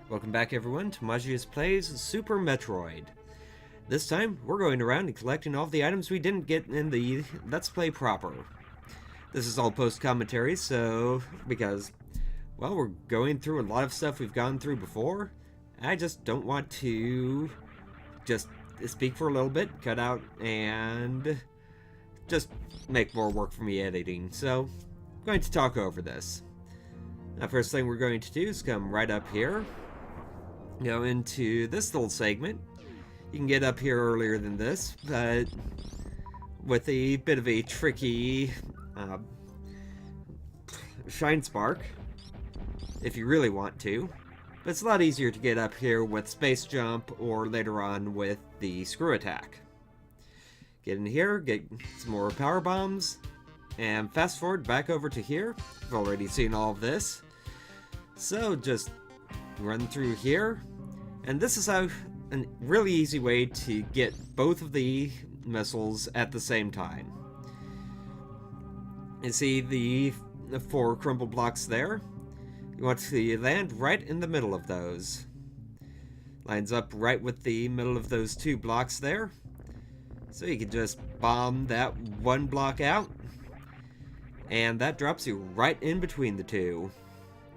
Welcome back everyone to Magius Plays Super Metroid. This time, we're going around and collecting all the items we didn't get in the Let's Play proper. This is all post-commentary, so, because, well, we're going through a lot of stuff we've gone through before. I just don't want to just speak for a little bit, cut out, and just make more work for me editing. So, I'm going to talk over this. Now, first thing we're going to do is come right up here. Go into this little segment. You can get up here earlier than this, but with a bit of a tricky shine spark, if you really want to. But it's a lot easier to get up here with space jump or later on with the screw attack. Get in here, get some more power bombs, and fast forward back over to here. You've already seen all of this. So just run through here, and this is how a really easy way to get both of the missiles at the same time. You see the 4 crumble blocks there? You want to land right in the middle of those. Lines up right with the middle of those 2 blocks there. So you can just bomb that 1 block out, and that drops you right in between the 2.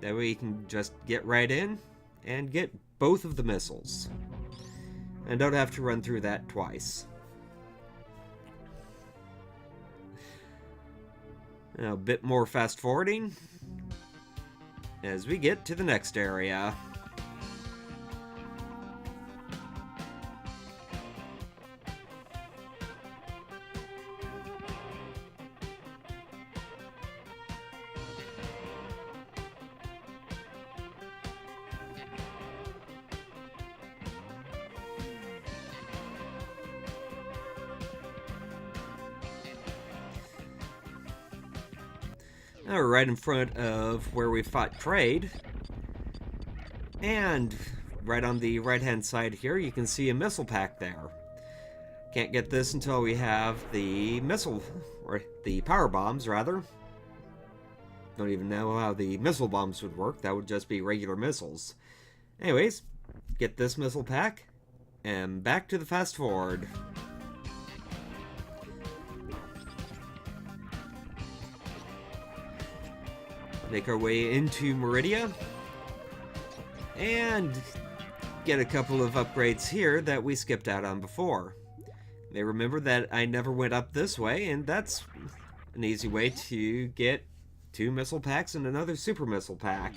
That way you can just get right in and get both of the missiles. And don't have to run through that twice. Now, a bit more fast forwarding as we get to the next area. Now we're right in front of where we fought Trade, and right on the right hand side here you can see a missile pack there. Can't get this until we have the missile, or the power bombs rather. Don't even know how the missile bombs would work, that would just be regular missiles. Anyways, get this missile pack, and back to the fast forward. Make our way into Meridia, and get a couple of upgrades here that we skipped out on before. You may remember that I never went up this way, and that's an easy way to get 2 missile packs and another super missile pack.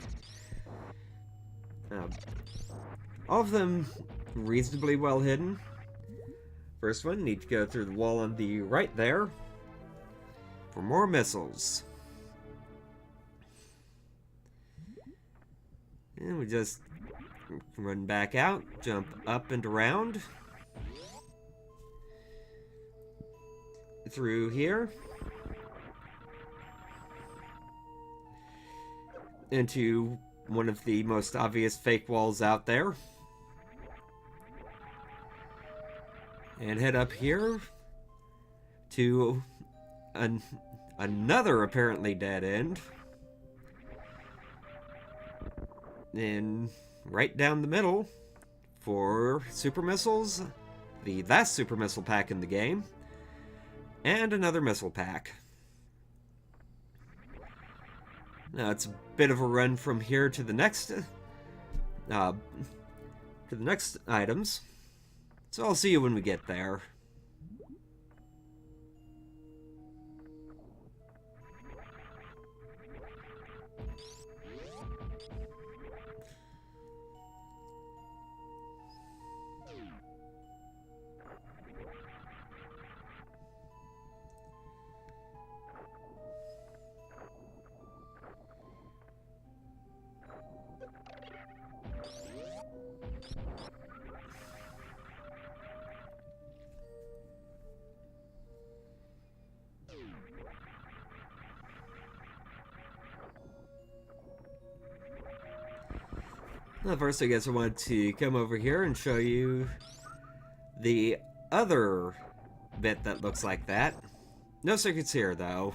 All of them reasonably well hidden. First one, need to go through the wall on the right there for more missiles. And we just run back out, jump up and around. Through here. Into one of the most obvious fake walls out there. And head up here to another apparently dead end. And right down the middle for super missiles, the last super missile pack in the game, and another missile pack. Now it's a bit of a run from here to the next items, so I'll see you when we get there. Well, first I guess I want to come over here and show you the other bit that looks like that. No circuits here, though.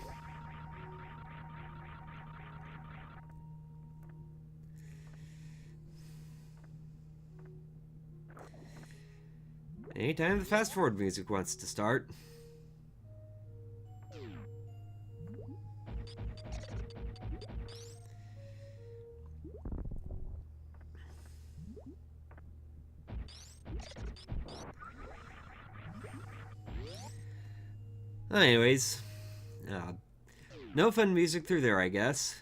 Anytime the fast forward music wants to start. Anyways, no fun music through there, I guess.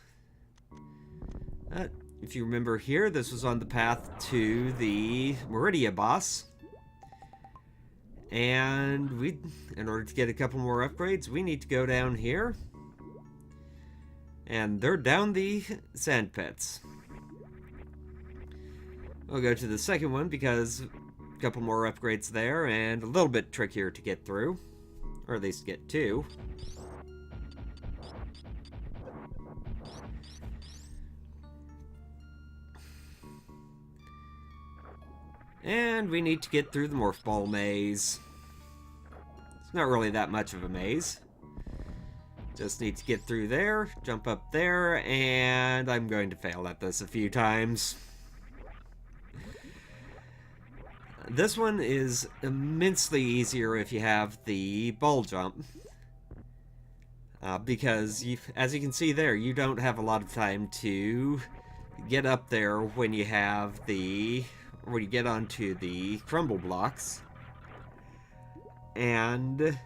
If you remember here, this was on the path to the Meridia boss. And in order to get a couple more upgrades, we need to go down here. And they're down the sand pits. We'll go to the second one because a couple more upgrades there and a little bit trickier to get through. Or at least get to. And we need to get through the Morph Ball maze. It's not really that much of a maze. Just need to get through there, jump up there, and I'm going to fail at this a few times. This one is immensely easier if you have the ball jump. Because, as you can see there, you don't have a lot of time to get up there when you have when you get onto the crumble blocks. And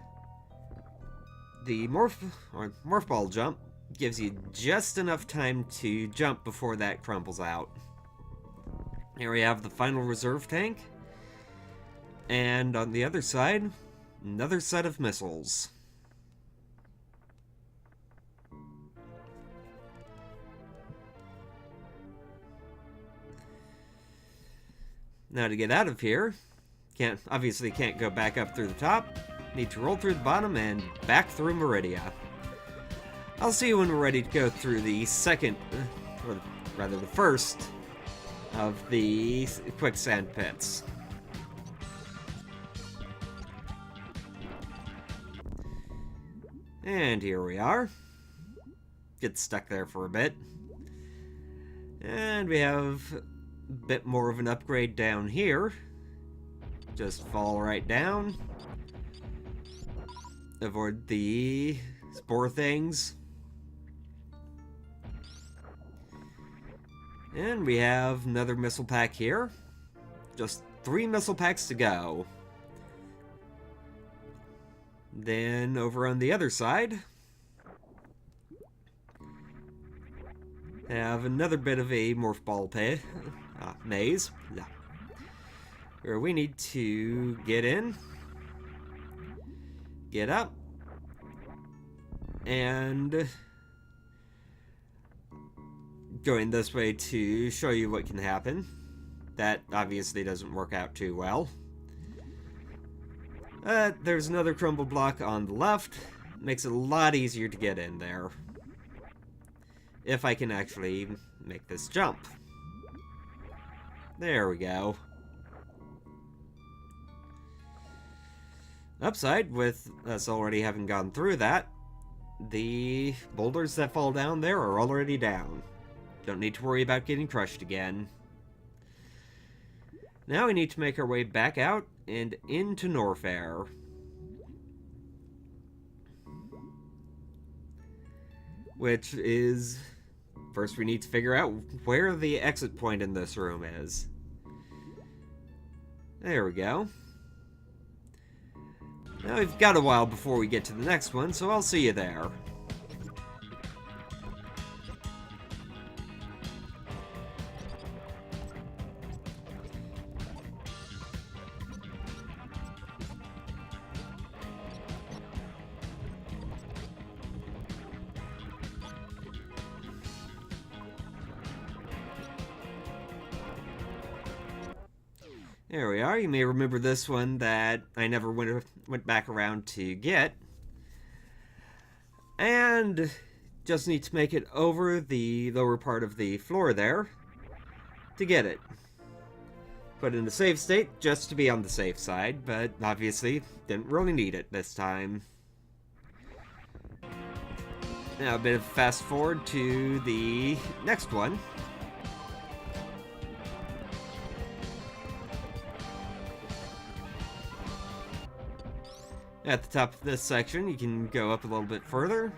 the morph ball jump gives you just enough time to jump before that crumbles out. Here we have the final reserve tank. And on the other side, another set of missiles. Now to get out of here, obviously can't go back up through the top. Need to roll through the bottom and back through Meridia. I'll see you when we're ready to go through the second, or rather the first, of the quicksand pits. And here we are. Get stuck there for a bit. And we have a bit more of an upgrade down here. Just fall right down. Avoid the spore things. And we have another missile pack here. Just 3 missile packs to go. Then over on the other side, have another bit of a morph ball maze. Where we need to get in, get up, and going this way to show you what can happen. That obviously doesn't work out too well. There's another crumble block on the left. Makes it a lot easier to get in there. If I can actually make this jump. There we go. Upside, with us already having gone through that, the boulders that fall down there are already down. Don't need to worry about getting crushed again. Now we need to make our way back out and into Norfair. Which is... First we need to figure out where the exit point in this room is. There we go. Now we've got a while before we get to the next one, so I'll see you there. There we are. You may remember this one that I never went back around to get. And just need to make it over the lower part of the floor there to get it. Put in the save state just to be on the safe side, but obviously didn't really need it this time. Now a bit of fast forward to the next one. At the top of this section, you can go up a little bit further,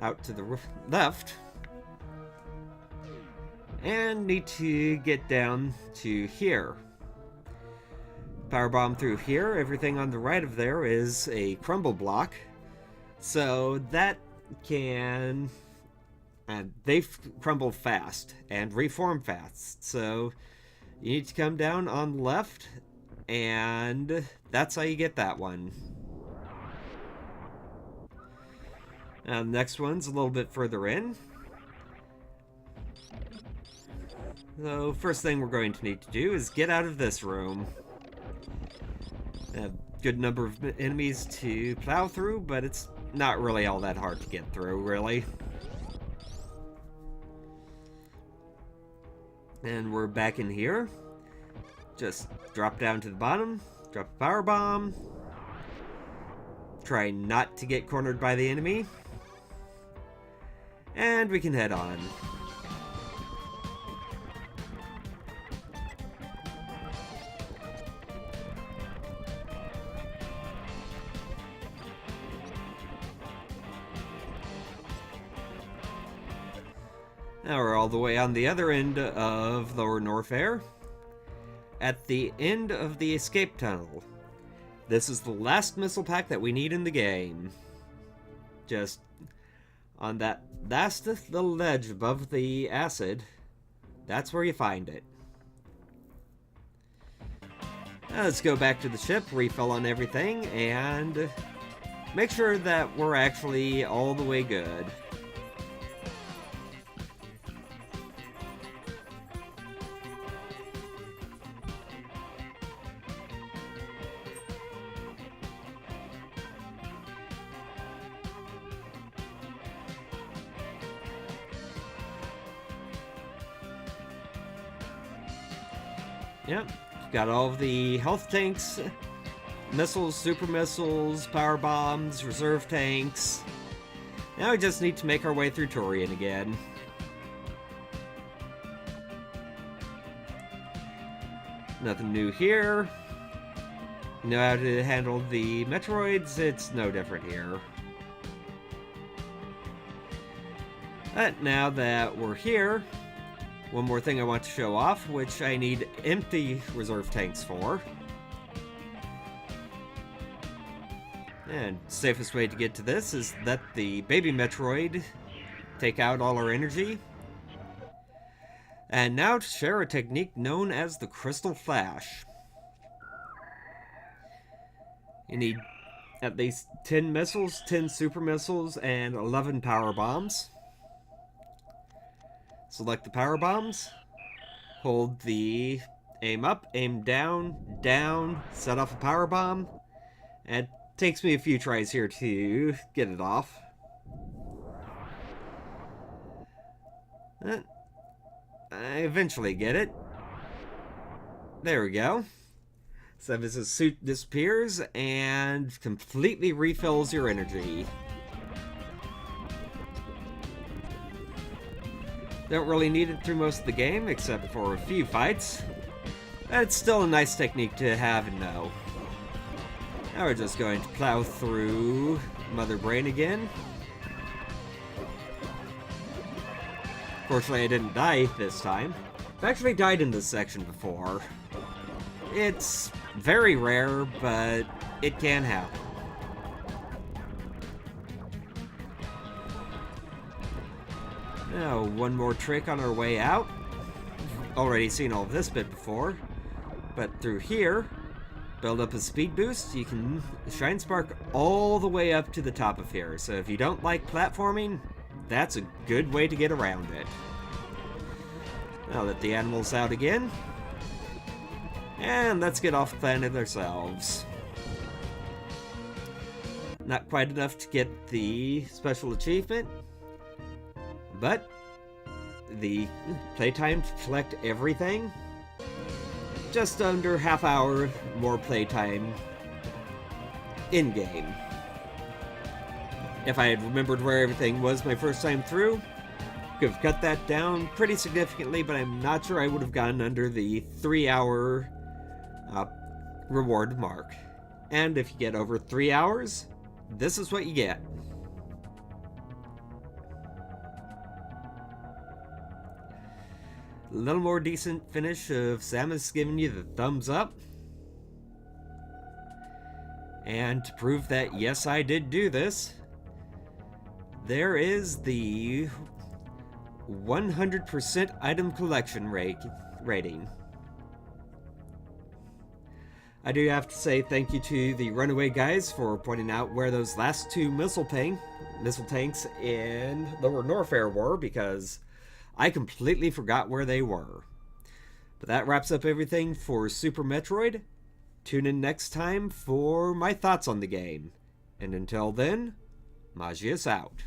out to the left, and need to get down to here. Power bomb through here. Everything on the right of there is a crumble block, so that can... they crumble fast and reform fast, so you need to come down on the left, and that's how you get that one. The next one's a little bit further in. So first thing we're going to need to do is get out of this room. A good number of enemies to plow through, but it's not really all that hard to get through, really. And we're back in here. Just drop down to the bottom, drop a power bomb. Try not to get cornered by the enemy. And we can head on. Now we're all the way on the other end of Lower Norfair, at the end of the escape tunnel. This is the last missile pack that we need in the game. Just on that last little ledge above the acid, that's where you find it. Now let's go back to the ship, refill on everything, and make sure that we're actually all the way good. Yep, got all of the health tanks, missiles, super missiles, power bombs, reserve tanks. Now we just need to make our way through Turian again. Nothing new here. You know how to handle the Metroids, it's no different here. But now that we're here, one more thing I want to show off, which I need empty reserve tanks for. And safest way to get to this is let the baby Metroid take out all our energy. And now to share a technique known as the Crystal Flash. You need at least 10 missiles, 10 super missiles, and 11 power bombs. Select the power bombs, hold the aim up, aim down, down, set off a power bomb, and it takes me a few tries here to get it off. I eventually get it. There we go. So this suit disappears and completely refills your energy. Don't really need it through most of the game, except for a few fights. But it's still a nice technique to have and know. Now we're just going to plow through Mother Brain again. Fortunately, I didn't die this time. I've actually died in this section before. It's very rare, but it can happen. Now, one more trick on our way out. Already seen all of this bit before. But through here, build up a speed boost. You can Shine Spark all the way up to the top of here. So if you don't like platforming, that's a good way to get around it. Now let the animals out again. And let's get off planet ourselves. Not quite enough to get the special achievement, but the playtime to collect everything, just under half hour more playtime in-game. If I had remembered where everything was my first time through, could have cut that down pretty significantly, but I'm not sure I would have gotten under the 3-hour reward mark. And if you get over 3 hours, this is what you get. A little more decent finish of Samus giving you the thumbs up. And to prove that, yes, I did do this, there is the 100% item collection rating. I do have to say thank you to the Runaway Guys for pointing out where those last two missile tanks in Lower Norfair were, because I completely forgot where they were. But that wraps up everything for Super Metroid. Tune in next time for my thoughts on the game. And until then, Magius out.